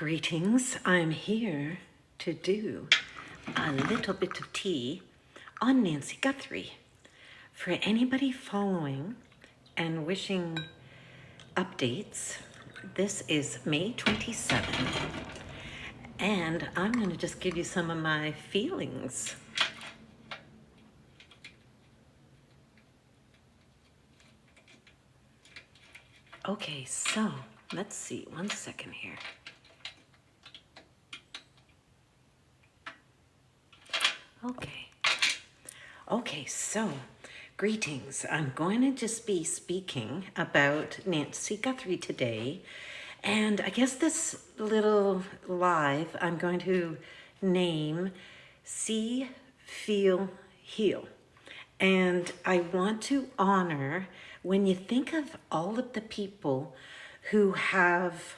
Greetings, I'm here to do a little bit of tea on Nancy Guthrie. For anybody following and wishing updates, this is May 27th, and I'm going to just give you some of my feelings. Okay, so let's see, one second here. Okay, so greetings. I'm going to just be speaking about Nancy Guthrie today. And I guess this little live I'm going to name See, Feel, Heal. And I want to honor, when you think of all of the people who have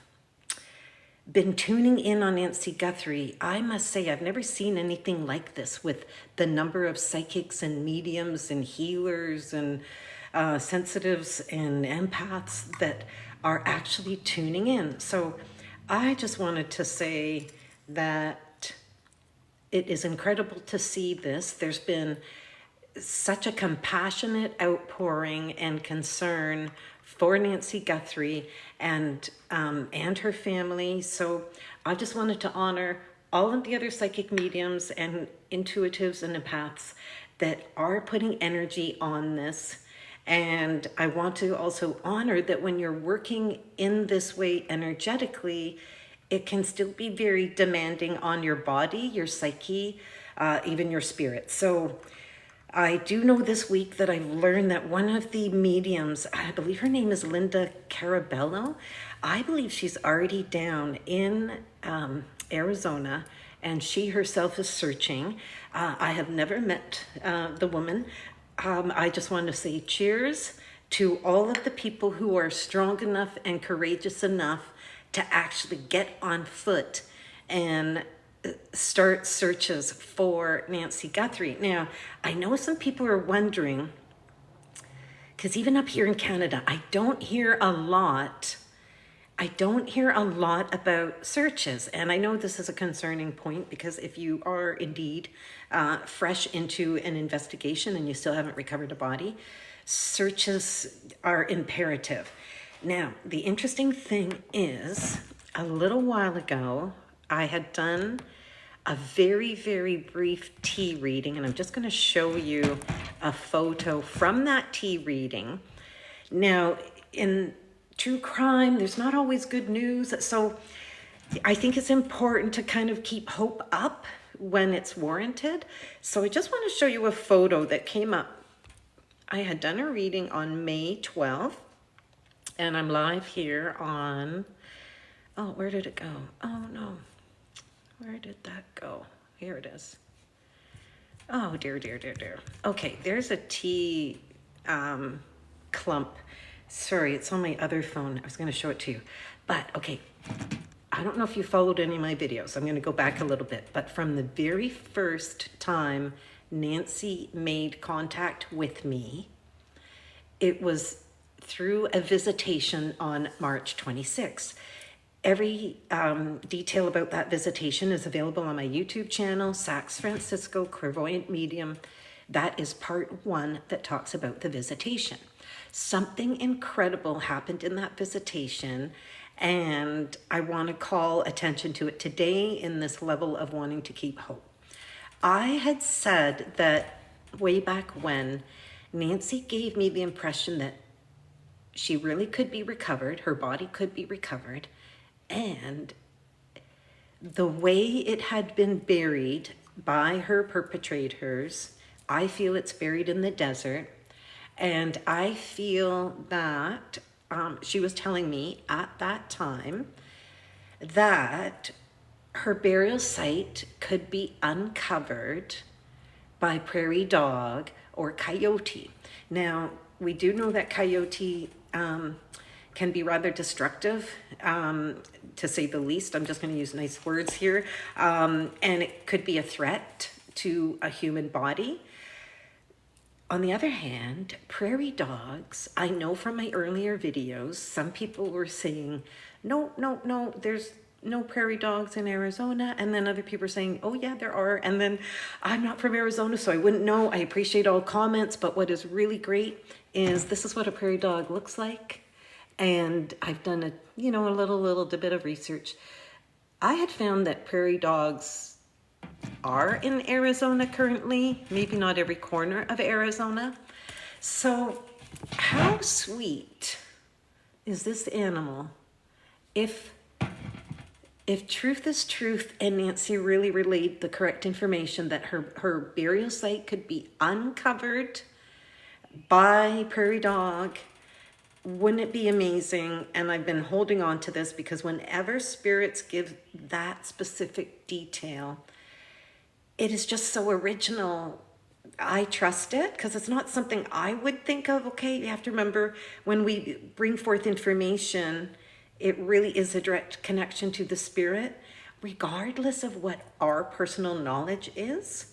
been tuning in on Nancy Guthrie, I must say I've never seen anything like this with the number of psychics and mediums and healers and sensitives and empaths that are actually tuning in. So I just wanted to say that it is incredible to see this. There's been such a compassionate outpouring and concern for Nancy Guthrie and her family. So I just wanted to honor all of the other psychic mediums and intuitives and empaths that are putting energy on this. And I want to also honor that when you're working in this way energetically, it can still be very demanding on your body, your psyche, even your spirit. So I do know this week that I've learned that one of the mediums, I believe her name is Linda Carabello, I believe she's already down in Arizona, and she herself is searching. I have never met the woman. I just want to say cheers to all of the people who are strong enough and courageous enough to actually get on foot and start searches for Nancy Guthrie. Now, I know some people are wondering, because even up here in Canada, I don't hear a lot about searches. And I know this is a concerning point, because if you are indeed fresh into an investigation and you still haven't recovered a body, searches are imperative. Now, the interesting thing is, a little while ago, I had done a very, very brief tea reading, and I'm just going to show you a photo from that tea reading. Now, in true crime, there's not always good news, so I think it's important to kind of keep hope up when it's warranted. So I just want to show you a photo that came up. I had done a reading on May 12th, and I'm live here on, oh, where did it go? Oh, no. Where did that go? Here it is. Oh, dear. Okay, there's a tea clump. Sorry, it's on my other phone. I was going to show it to you. But, okay, I don't know if you followed any of my videos. I'm going to go back a little bit. But from the very first time Nancy made contact with me, it was through a visitation on March 26th. Every detail about that visitation is available on my YouTube channel, Sax Francisco Clairvoyant Medium. That is part 1 that talks about the visitation. Something incredible happened in that visitation, and I want to call attention to it today in this level of wanting to keep hope. I had said that way back when, Nancy gave me the impression that she really could be recovered, her body could be recovered, and the way it had been buried by her perpetrators, I feel it's buried in the desert. And I feel that she was telling me at that time that her burial site could be uncovered by Prairie Dog or Coyote. Now, we do know that Coyote can be rather destructive, to say the least. I'm just going to use nice words here. And it could be a threat to a human body. On the other hand, Prairie Dogs, I know from my earlier videos, some people were saying, no, there's no prairie dogs in Arizona. And then other people are saying, oh yeah, there are. And then I'm not from Arizona, so I wouldn't know. I appreciate all comments, but what is really great is this is what a prairie dog looks like. And I've done a, you know, a little bit of research. I had found that prairie dogs are in Arizona currently, maybe not every corner of Arizona. So how sweet is this animal if truth is truth and Nancy really relayed the correct information that her burial site could be uncovered by Prairie Dog? Wouldn't it be amazing? And I've been holding on to this because whenever spirits give that specific detail, it is just so original. I trust it because it's not something I would think of. Okay, you have to remember when we bring forth information, it really is a direct connection to the spirit, regardless of what our personal knowledge is.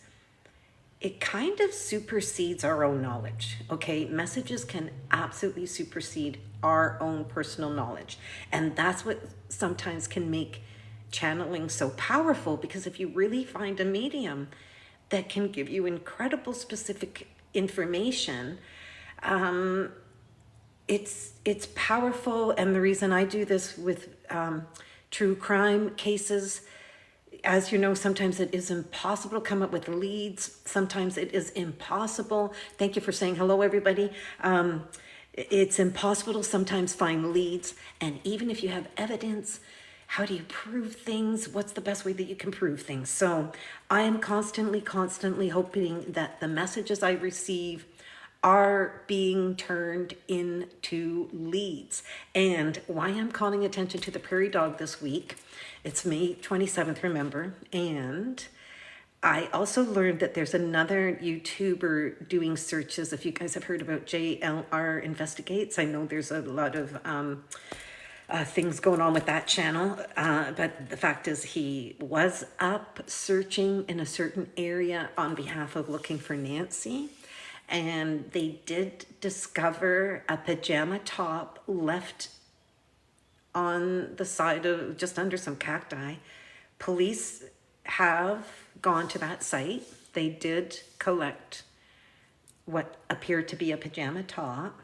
It kind of supersedes our own knowledge, okay? Messages can absolutely supersede our own personal knowledge. And that's what sometimes can make channeling so powerful, because if you really find a medium that can give you incredible specific information, it's powerful. And the reason I do this with true crime cases, as you know, sometimes it is impossible to come up with leads. Sometimes it is impossible. Thank you for saying hello, everybody. It's impossible to sometimes find leads. And even if you have evidence, how do you prove things? What's the best way that you can prove things? So I am constantly hoping that the messages I receive are being turned into leads. And why I'm calling attention to the Prairie Dog this week, it's May 27th, remember, and I also learned that there's another YouTuber doing searches. If you guys have heard about JLR Investigates, I know there's a lot of things going on with that channel, but the fact is he was up searching in a certain area on behalf of looking for Nancy, and they did discover a pajama top left on the side of just under some cacti. Police have gone to that site. They did collect what appeared to be a pajama top.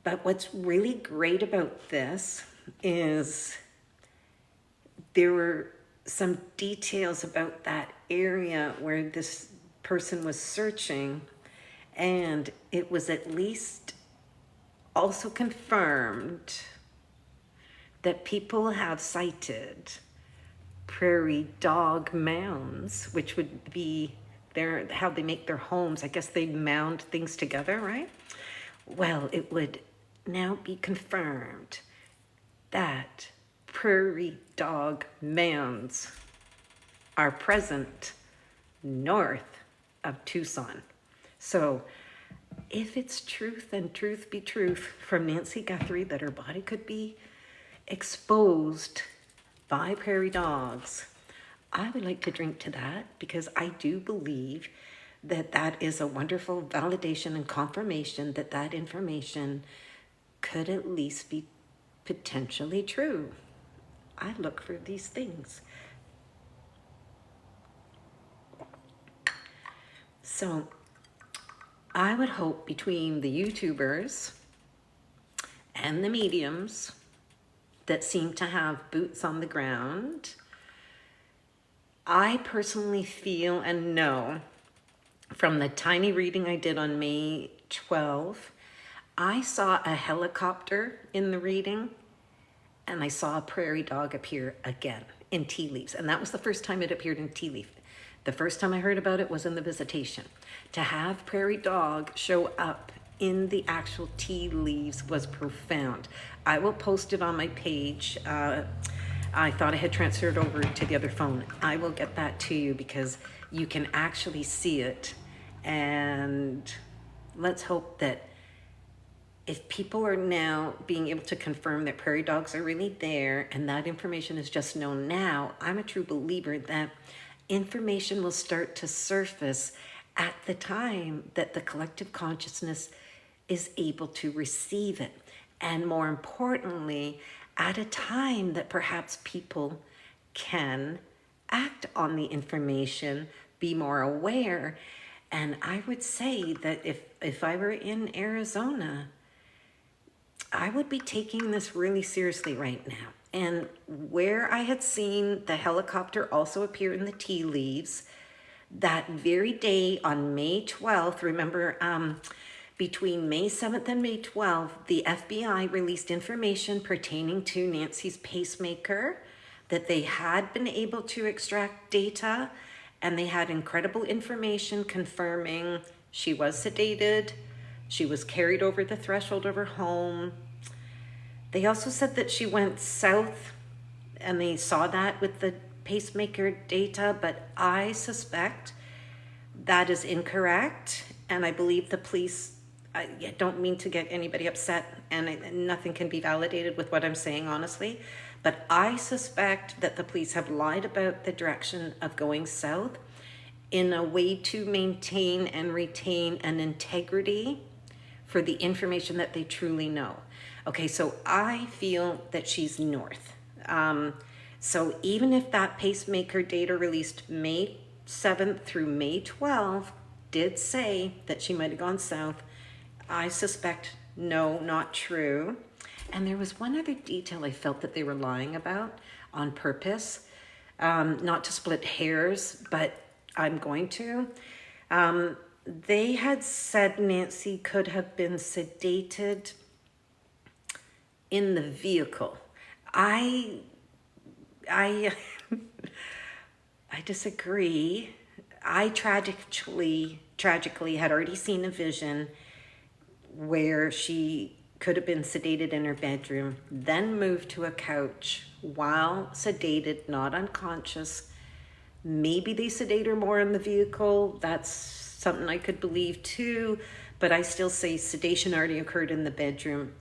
But what's really great about this is there were some details about that area where this person was searching, and it was at least also confirmed that people have cited prairie dog mounds, which would be how they make their homes. I guess they mound things together, right? Well, it would now be confirmed that prairie dog mounds are present north of Tucson. So if it's truth and truth be truth from Nancy Guthrie that her body could be exposed by prairie dogs, I would like to drink to that, because I do believe that that is a wonderful validation and confirmation that that information could at least be potentially true. I look for these things. So I would hope between the YouTubers and the mediums that seem to have boots on the ground, I personally feel and know from the tiny reading I did on May 12, I saw a helicopter in the reading, and I saw a prairie dog appear again in tea leaves. And that was the first time it appeared in tea leaf. The first time I heard about it was in the Visitation. To have prairie dog show up in the actual tea leaves was profound. I will post it on my page. I thought I had transferred over to the other phone. I will get that to you because you can actually see it. And let's hope that if people are now being able to confirm that prairie dogs are really there and that information is just known now, I'm a true believer that information will start to surface at the time that the collective consciousness is able to receive it. And more importantly, at a time that perhaps people can act on the information, be more aware. And I would say that if I were in Arizona, I would be taking this really seriously right now. And where I had seen the helicopter also appear in the tea leaves, that very day on May 12th, remember, between May 7th and May 12th, the FBI released information pertaining to Nancy's pacemaker, that they had been able to extract data, and they had incredible information confirming she was sedated, she was carried over the threshold of her home. They also said that she went south, and they saw that with the pacemaker data, but I suspect that is incorrect, and I believe the police, I don't mean to get anybody upset, and nothing can be validated with what I'm saying, honestly, but I suspect that the police have lied about the direction of going south in a way to maintain and retain an integrity for the information that they truly know. Okay, so I feel that she's north. So even if that pacemaker data released May 7th through May 12th did say that she might have gone south, I suspect no, not true. And there was one other detail I felt that they were lying about on purpose, not to split hairs, but I'm going to. They had said Nancy could have been sedated in the vehicle. I disagree. I tragically had already seen a vision where she could have been sedated in her bedroom, then moved to a couch while sedated, not unconscious. Maybe they sedate her more in the vehicle. That's something I could believe too, but I still say sedation already occurred in the bedroom,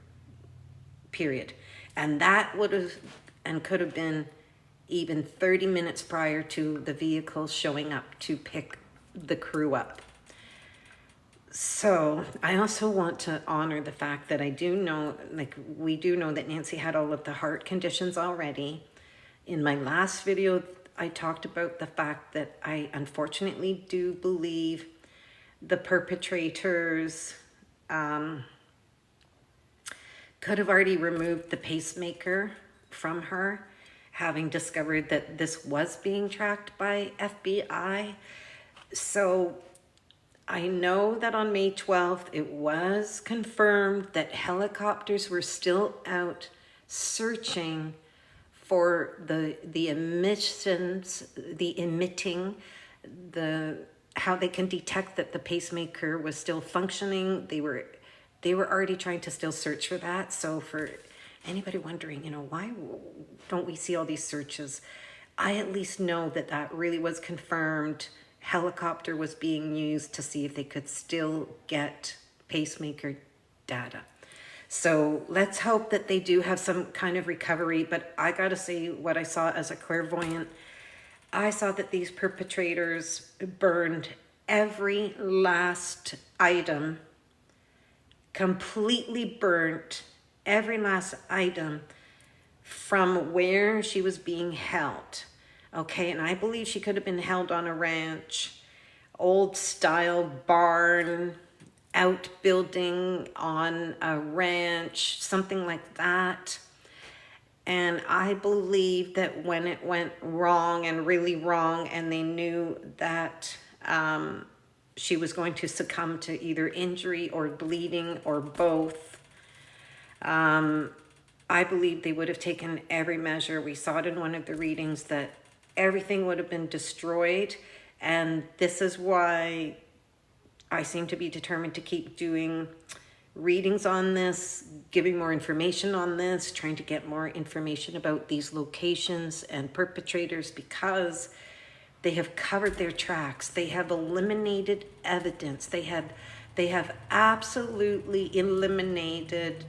period. And that would have and could have been even 30 minutes prior to the vehicle showing up to pick the crew up. So I also want to honor the fact that I do know, like we do know that Nancy had all of the heart conditions already. In my last video, I talked about the fact that I unfortunately do believe the perpetrators could have already removed the pacemaker from her, having discovered that this was being tracked by FBI. So I know that on May 12th, it was confirmed that helicopters were still out searching for the emissions, how they can detect that the pacemaker was still functioning. They were already trying to still search for that. So for anybody wondering, why don't we see all these searches? I at least know that that really was confirmed. Helicopter was being used to see if they could still get pacemaker data. So let's hope that they do have some kind of recovery. But I gotta say, what I saw as a clairvoyant, I saw that these perpetrators burned every last item, completely burnt every last item from where she was being held. Okay, and I believe she could have been held on a ranch, old style barn, outbuilding on a ranch, something like that. And I believe that when it went wrong and really wrong, and they knew that she was going to succumb to either injury or bleeding or both, I believe they would have taken every measure. We saw it in one of the readings that everything would have been destroyed. And this is why I seem to be determined to keep doing readings on this, giving more information on this, trying to get more information about these locations and perpetrators, because they have covered their tracks. They have eliminated evidence. They have absolutely eliminated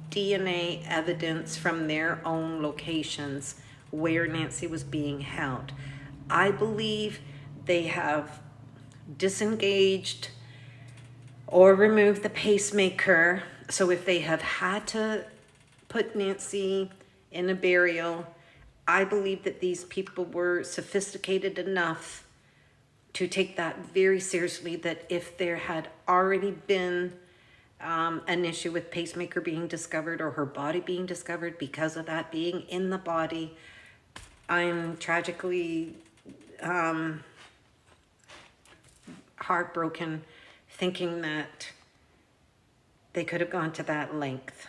DNA evidence from their own locations where Nancy was being held. I believe they have disengaged or removed the pacemaker. So if they have had to put Nancy in a burial, I believe that these people were sophisticated enough to take that very seriously, that if there had already been an issue with pacemaker being discovered or her body being discovered because of that being in the body, I'm tragically heartbroken thinking that they could have gone to that length.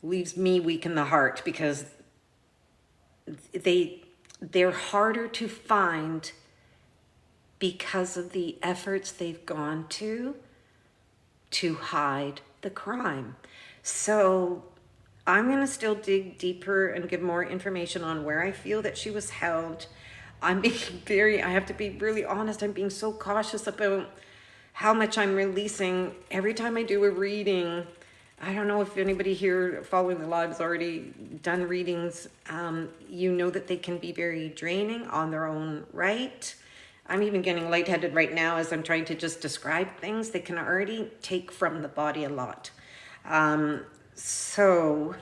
Leaves me weak in the heart, because they're harder to find because of the efforts they've gone to hide the crime. So I'm going to still dig deeper and give more information on where I feel that she was held. I have to be really honest, I'm being so cautious about how much I'm releasing. Every time I do a reading, I don't know if anybody here following the live has already done readings. You know that they can be very draining on their own right. I'm even getting lightheaded right now as I'm trying to just describe things. They can already take from the body a lot. So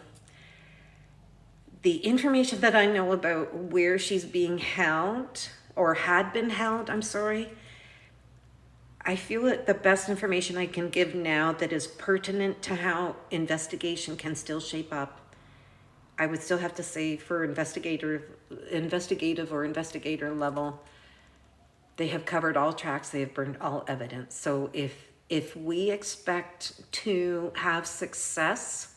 the information that I know about where she's being held, or had been held, I feel that the best information I can give now that is pertinent to how investigation can still shape up, I would still have to say for investigative or investigator level, they have covered all tracks, they have burned all evidence. So if we expect to have success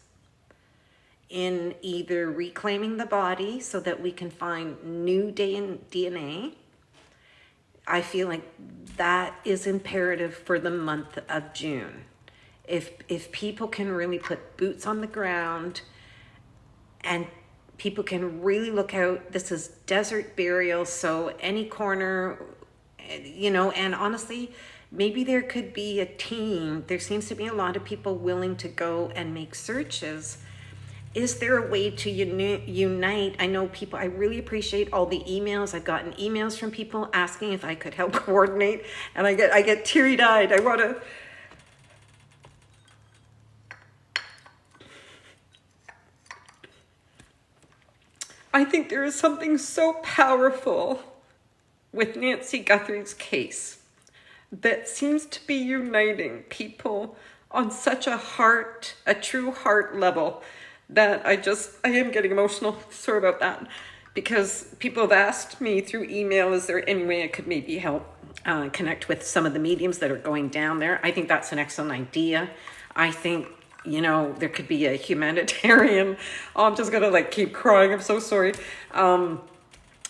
in either reclaiming the body so that we can find new DNA, I feel like that is imperative for the month of June. If people can really put boots on the ground and people can really look out, this is desert burial, so any corner, and honestly, maybe there could be a team. There seems to be a lot of people willing to go and make searches. Is there a way to unite? I know people, I really appreciate all the emails. I've gotten emails from people asking if I could help coordinate, and I get teary-eyed. I think there is something so powerful with Nancy Guthrie's case that seems to be uniting people on such a true heart level, that I am getting emotional. Sorry about that, because people have asked me through email, is there any way I could maybe help connect with some of the mediums that are going down there? I think that's an excellent idea. I think, there could be a humanitarian, I'm just gonna keep crying, I'm so sorry.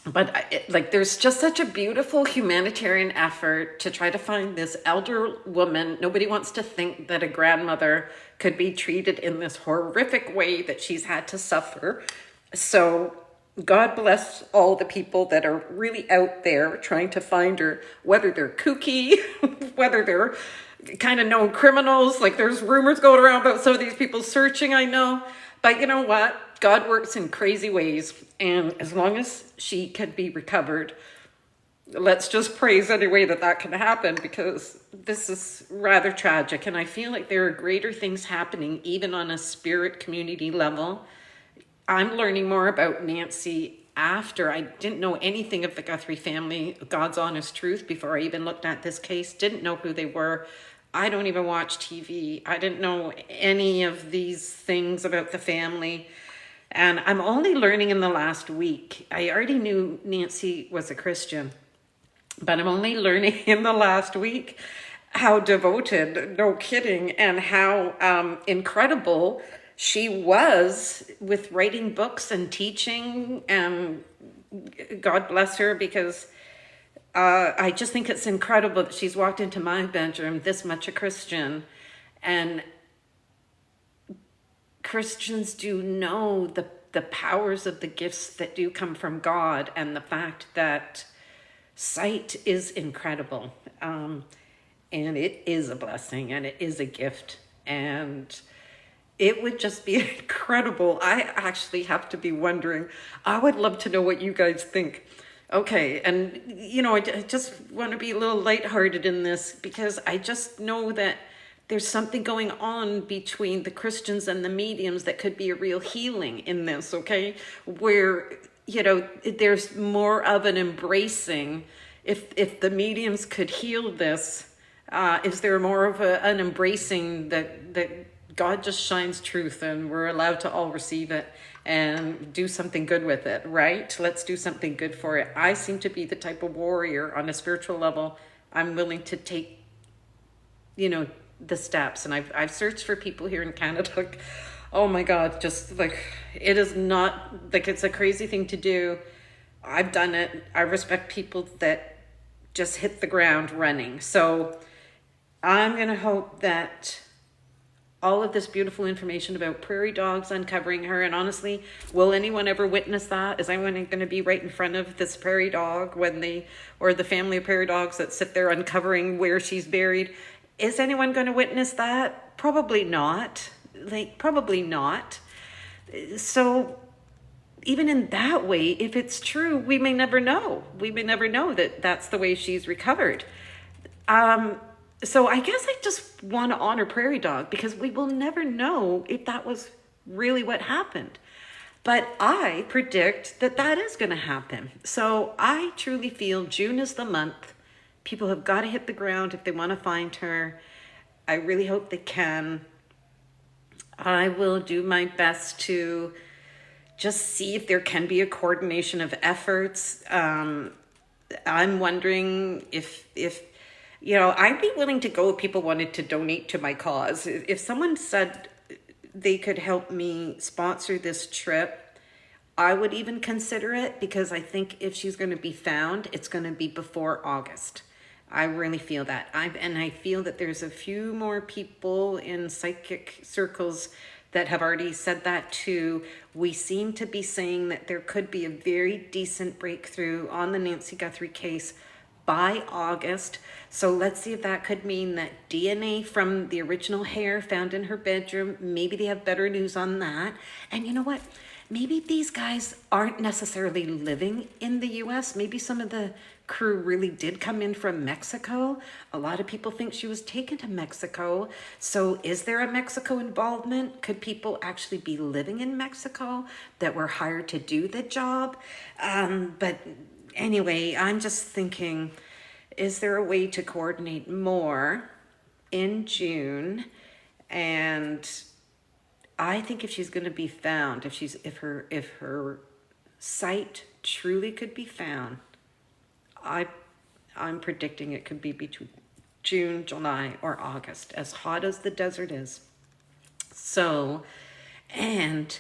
But there's just such a beautiful humanitarian effort to try to find this elder woman. Nobody wants to think that a grandmother could be treated in this horrific way that she's had to suffer. So God bless all the people that are really out there trying to find her, whether they're kooky, whether they're kind of known criminals. There's rumors going around about some of these people searching, I know. But you know what? God works in crazy ways. And as long as she can be recovered, let's just praise any way that can happen, because this is rather tragic. And I feel like there are greater things happening, even on a spirit community level. I'm learning more about Nancy after. I didn't know anything of the Guthrie family, God's honest truth, before I even looked at this case. Didn't know who they were. I don't even watch TV. I didn't know any of these things about the family. And I'm only learning in the last week. I already knew Nancy was a Christian, but I'm only learning in the last week how devoted, no kidding, and how incredible she was with writing books and teaching. And God bless her, because I just think it's incredible that she's walked into my bedroom this much a Christian. And Christians do know the powers of the gifts that do come from God, and the fact that sight is incredible. And it is a blessing, and it is a gift. And it would just be incredible. I actually have to be wondering, I would love to know what you guys think. Okay, and I just want to be a little lighthearted in this, because I just know that there's something going on between the Christians and the mediums that could be a real healing in this, okay? Where, you know, there's more of an embracing. If the mediums could heal this, is there more of an embracing that God just shines truth and we're allowed to all receive it and do something good with it, right? Let's do something good for it. I seem to be the type of warrior on a spiritual level. I'm willing to take, you know, the steps. And I've searched for people here in Canada. Oh my God, just like, it is not, like, it's a crazy thing to do. I've done it. I respect people that just hit the ground running. So I'm going to hope that all of this beautiful information about prairie dogs uncovering her, and honestly, will anyone ever witness that? Is anyone going to be right in front of this prairie dog when they, or the family of prairie dogs that sit there uncovering where she's buried? Is anyone going to witness that? Probably not. Like, probably not. So even in that way, if it's true, we may never know. We may never know that that's the way she's recovered. So I guess I just want to honor Prairie Dog because we will never know if that was really what happened. But I predict that that is going to happen. So I truly feel June is the month. People have got to hit the ground if they want to find her. I really hope they can. I will do my best to just see if there can be a coordination of efforts. I'm wondering if you know, I'd be willing to go if people wanted to donate to my cause. If someone said they could help me sponsor this trip, I would even consider it, because I think if she's going to be found, it's going to be before August. I really feel that. And I feel that there's a few more people in psychic circles that have already said that too. We seem to be saying that there could be a very decent breakthrough on the Nancy Guthrie case by August. So let's see if that could mean that DNA from the original hair found in her bedroom, maybe they have better news on that. And you know what? Maybe these guys aren't necessarily living in the US. Maybe some of the crew really did come in from Mexico. A lot of people think she was taken to Mexico. So is there a Mexico involvement? Could people actually be living in Mexico that were hired to do the job? But anyway, I'm just thinking, is there a way to coordinate more in June? And I think if she's going to be found, if her site truly could be found, I'm predicting it could be between June, July, or August, as hot as the desert is. So, and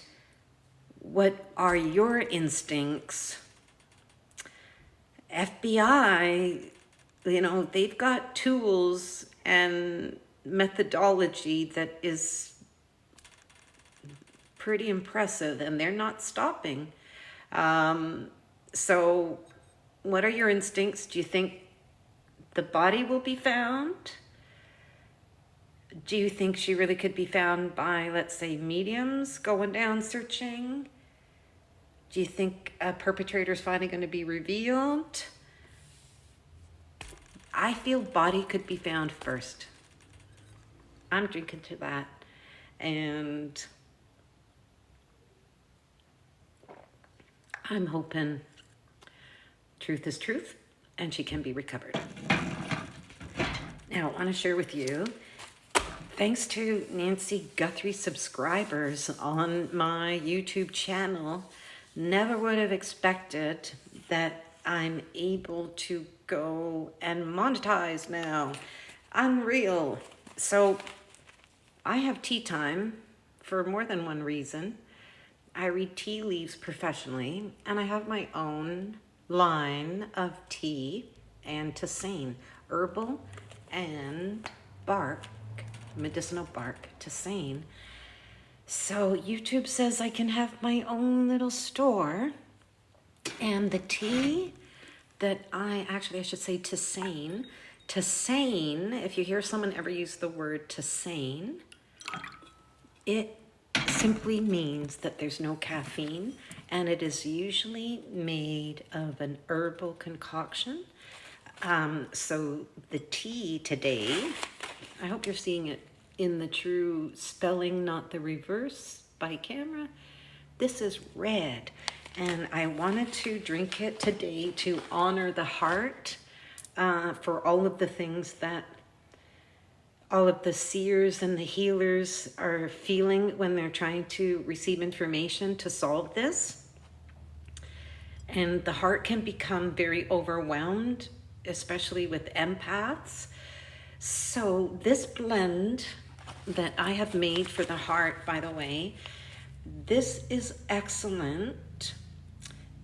what are your instincts? FBI, you know, they've got tools and methodology that is pretty impressive, and they're not stopping. So what are your instincts? Do you think the body will be found? Do you think she really could be found by, let's say, mediums going down searching? Do you think a perpetrator is finally going to be revealed? I feel body could be found first. I'm drinking to that. And I'm hoping truth is truth and she can be recovered. Now, I want to share with you, thanks to Nancy Guthrie subscribers on my YouTube channel, never would have expected that I'm able to go and monetize now. Unreal. So I have tea time for more than one reason. I read tea leaves professionally, and I have my own line of tea and tisane, herbal and bark, medicinal bark tisane. So YouTube says I can have my own little store, and the tea that I should say tisane. Tisane, if you hear someone ever use the word tisane, it simply means that there's no caffeine, and it is usually made of an herbal concoction. So the tea today, I hope you're seeing it in the true spelling, not the reverse by camera. This is red, and I wanted to drink it today to honor the heart for all of the things that all of the seers and the healers are feeling when they're trying to receive information to solve this. And the heart can become very overwhelmed, especially with empaths. So this blend that I have made for the heart, by the way, this is excellent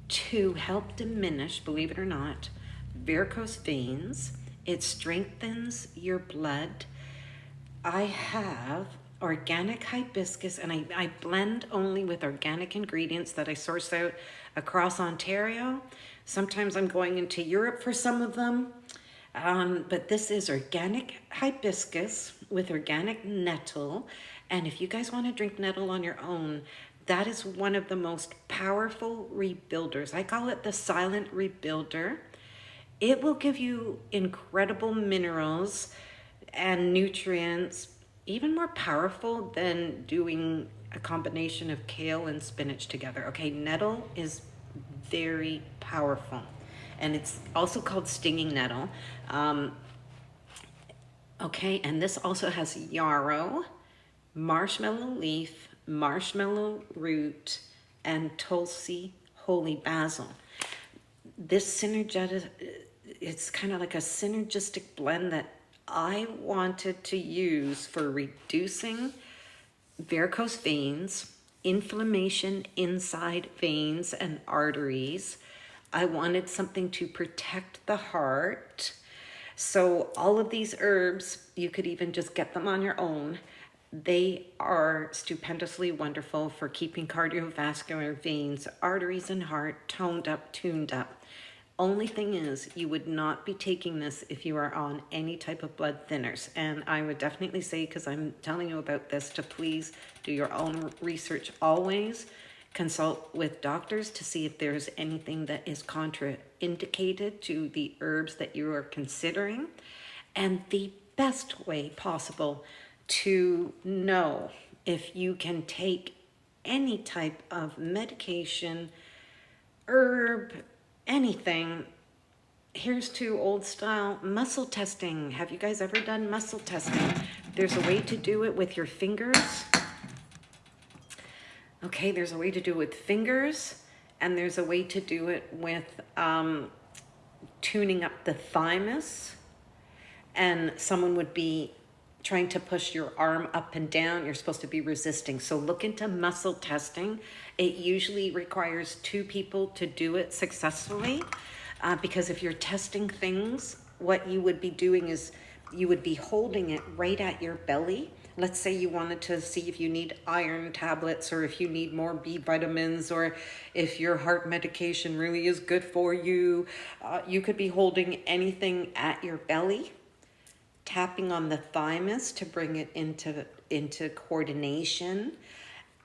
to help diminish, believe it or not, varicose veins. It strengthens your blood. I have organic hibiscus, and I blend only with organic ingredients that I source out across Ontario. Sometimes I'm going into Europe for some of them. But this is organic hibiscus with organic nettle. And if you guys want to drink nettle on your own, that is one of the most powerful rebuilders. I call it the silent rebuilder. It will give you incredible minerals and nutrients, even more powerful than doing a combination of kale and spinach together. Okay, nettle is very powerful. And it's also called stinging nettle. Okay, and this also has yarrow, marshmallow leaf, marshmallow root, and tulsi holy basil. This it's kind of like a synergistic blend that I wanted to use for reducing varicose veins, inflammation inside veins and arteries. I wanted something to protect the heart. So all of these herbs, you could even just get them on your own. They are stupendously wonderful for keeping cardiovascular veins, arteries, and heart toned up, tuned up. Only thing is, you would not be taking this if you are on any type of blood thinners. And I would definitely say, because I'm telling you about this, to please do your own research always. Consult with doctors to see if there's anything that is contraindicated to the herbs that you are considering. And the best way possible to know if you can take any type of medication, herb, anything, here's to old style muscle testing. Have you guys ever done muscle testing? There's a way to do it with your fingers. Okay, there's a way to do it with fingers, and there's a way to do it with tuning up the thymus. And someone would be trying to push your arm up and down. You're supposed to be resisting. So look into muscle testing. It usually requires 2 people to do it successfully, because if you're testing things, what you would be doing is you would be holding it right at your belly. Let's say you wanted to see if you need iron tablets, or if you need more B vitamins, or if your heart medication really is good for you. You could be holding anything at your belly, tapping on the thymus to bring it into coordination.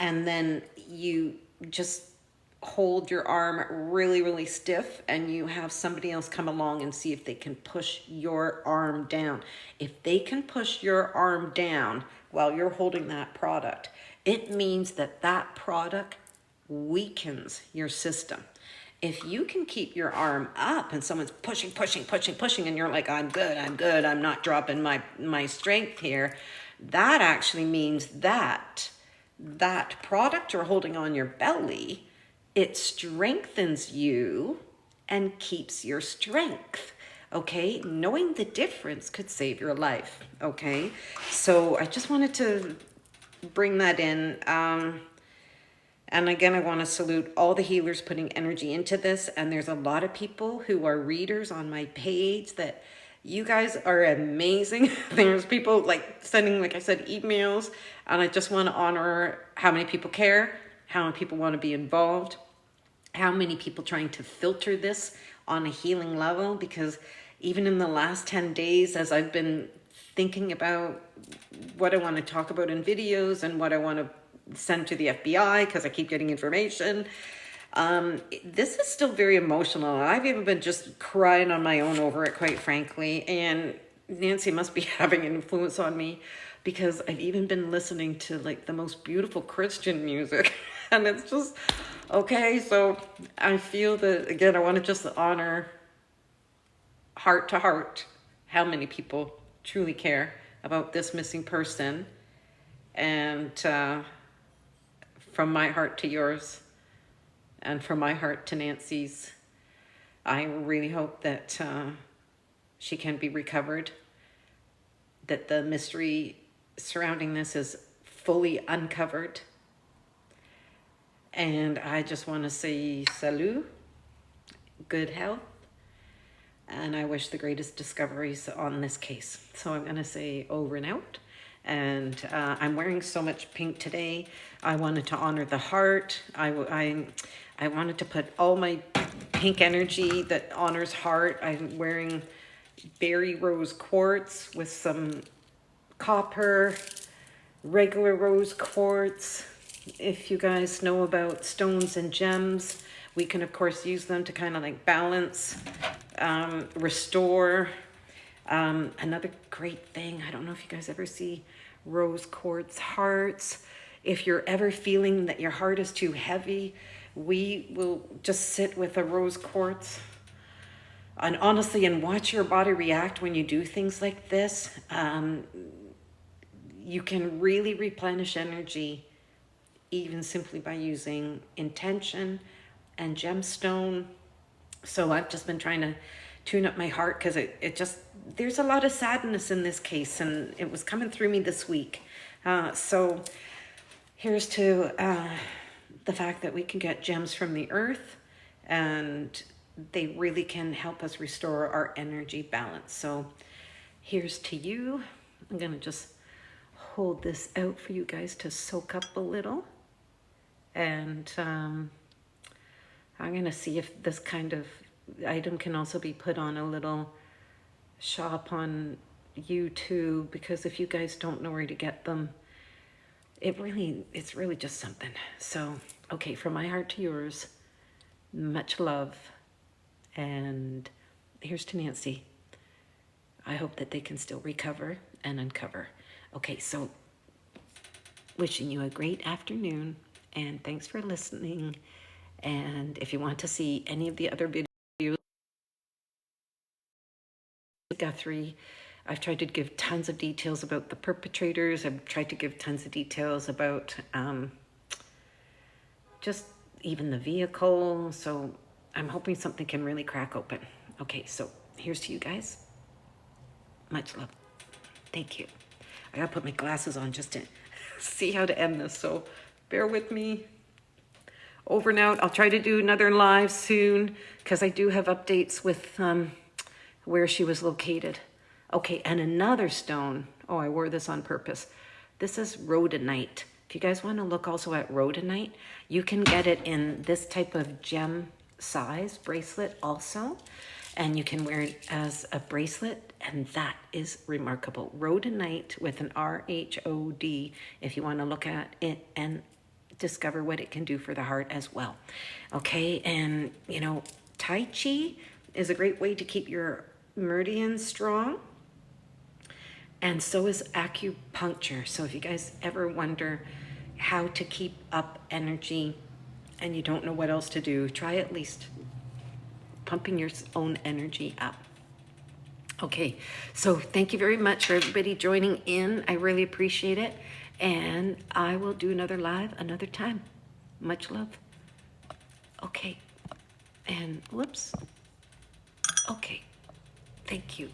And then you just hold your arm really, really stiff, and you have somebody else come along and see if they can push your arm down. If they can push your arm down while you're holding that product, it means that that product weakens your system. If you can keep your arm up and someone's pushing, and you're like, I'm good, I'm not dropping my strength here, that actually means that that product you're holding on your belly, it strengthens you and keeps your strength. Okay, knowing the difference could save your life. Okay, so I just wanted to bring that in. And again, I want to salute all the healers putting energy into this. And there's a lot of people who are readers on my page that you guys are amazing. There's people like sending, like I said, emails. And I just want to honor how many people care, how many people want to be involved, how many people trying to filter this on a healing level. Because even in the last 10 days, as I've been thinking about what I want to talk about in videos and what I want to send to the FBI, because I keep getting information, this is still very emotional. I've even been just crying on my own over it, quite frankly. And Nancy must be having an influence on me. because I've even been listening to like the most beautiful Christian music. And it's just, okay, so I feel that, again, I want to just honor heart to heart how many people truly care about this missing person. And from my heart to yours, and from my heart to Nancy's, I really hope that she can be recovered, that the mystery surrounding this is fully uncovered. And I just want to say salut, good health, and I wish the greatest discoveries on this case. So I'm going to say over and out. And I'm wearing so much pink today. I wanted to honor the heart. I wanted to put all my pink energy that honors heart. I'm wearing berry rose quartz with some copper, regular rose quartz. If you guys know about stones and gems, we can of course use them to kind of like balance, restore. Another great thing, I don't know if you guys ever see rose quartz hearts. If you're ever feeling that your heart is too heavy, we will just sit with a rose quartz and honestly, and watch your body react when you do things like this. You can really replenish energy even simply by using intention and gemstone. So I've just been trying to tune up my heart, because it just, there's a lot of sadness in this case, and it was coming through me this week. So here's to the fact that we can get gems from the earth, and they really can help us restore our energy balance. So here's to you. I'm gonna just hold this out for you guys to soak up a little. And I'm gonna see if this kind of item can also be put on a little shop on YouTube, because if you guys don't know where to get them, it's really just something. So, okay, from my heart to yours, much love. And here's to Nancy. I hope that they can still recover and uncover. Okay, so wishing you a great afternoon, and thanks for listening. And if you want to see any of the other videos, Guthrie, I've tried to give tons of details about the perpetrators. I've tried to give tons of details about just even the vehicle. So I'm hoping something can really crack open. Okay, so here's to you guys. Much love. Thank you. I gotta put my glasses on just to see how to end this, so bear with me. Over and out. I'll try to do another live soon, because I do have updates with where she was located. Okay, and another stone. Oh, I wore this on purpose. This is rhodonite. If you guys want to look also at rhodonite, you can get it in this type of gem size bracelet also, and you can wear it as a bracelet, and that is remarkable. Rhodonite with an R-H-O-D, if you want to look at it and discover what it can do for the heart as well. Okay, and you know, Tai Chi is a great way to keep your meridians strong, and so is acupuncture. So if you guys ever wonder how to keep up energy and you don't know what else to do, try at least pumping your own energy up. Okay, so thank you very much for everybody joining in. I really appreciate it. And I will do another live another time. Much love. Okay, and whoops. Okay, thank you.